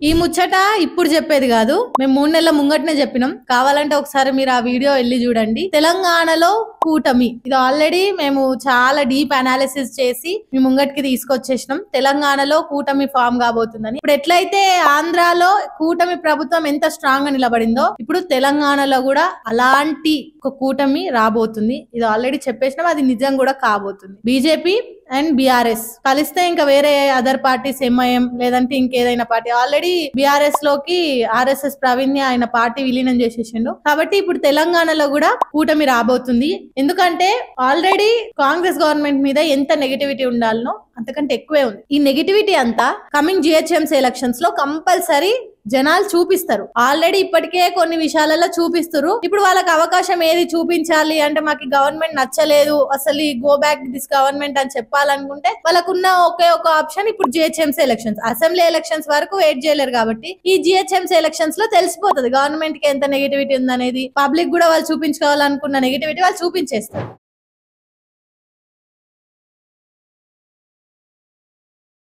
ఈ ముచ్చట ఇప్పుడు చెప్పేది కాదు, మేము 3 నెలల ముంగటనే చెప్పినాం. కావాలంటే ఒకసారి మీరు ఆ వీడియో వెళ్ళి చూడండి. తెలంగాణలో కూటమి ఇది ఆల్రెడీ మేము చాలా డీప్ అనాలిసిస్ చేసి మీ ముంగటికి తీసుకొచ్చేసినాం. తెలంగాణలో కూటమి ఫామ్ కాబోతుందని. ఇప్పుడు ఎట్లయితే ఆంధ్రాలో కూటమి ప్రభుత్వం ఎంత స్ట్రాంగ్ గా నిలబడిందో ఇప్పుడు తెలంగాణలో కూడా అలాంటి ఒక కూటమి రాబోతుంది. ఇది ఆల్రెడీ చెప్పేసినాం, అది నిజం కూడా కాబోతుంది. బీజేపీ అండ్ బీఆర్ఎస్ కలిస్తే ఇంకా వేరే అదర్ పార్టీస్ ఎంఐఎం లేదంటే ఇంకేదైనా పార్టీ ఆల్రెడీ బీఆర్ఎస్ లోకి ఆర్ఎస్ఎస్ ప్రవీణ్ ఆయన పార్టీ విలీనం చేసేసిండు. కాబట్టి ఇప్పుడు తెలంగాణలో కూడా కూటమి రాబోతుంది. ఎందుకంటే ఆల్రెడీ కాంగ్రెస్ గవర్నమెంట్ మీద ఎంత నెగటివిటీ ఉండాలనో అంతకంటే ఎక్కువే ఉంది. ఈ నెగటివిటీ అంతా కమింగ్ జిహెచ్ఎంసీ ఎలక్షన్స్ లో కంపల్సరీ జనాలు చూపిస్తారు. ఆల్రెడీ ఇప్పటికే కొన్ని విషయాలలో చూపిస్తారు. ఇప్పుడు వాళ్ళకి అవకాశం ఏది చూపించాలి అంటే మాకు గవర్నమెంట్ నచ్చలేదు, అసలు గో బ్యాక్ దిస్ గవర్నమెంట్ అని చెప్పాలనుకుంటే వాళ్ళకున్న ఒకే ఒక ఆప్షన్ ఇప్పుడు జిహెచ్ఎంసీ ఎలక్షన్స్. అసెంబ్లీ ఎలక్షన్స్ వరకు వెయిట్ చేయలేరు కాబట్టి ఈ జిహెచ్ఎంసీ ఎలక్షన్స్ లో తెలిసిపోతుంది గవర్నమెంట్ కి ఎంత నెగటివిటీ ఉందనేది. పబ్లిక్ కూడా వాళ్ళు చూపించుకోవాలనుకున్న నెగటివిటీ వాళ్ళు చూపించేస్తారు.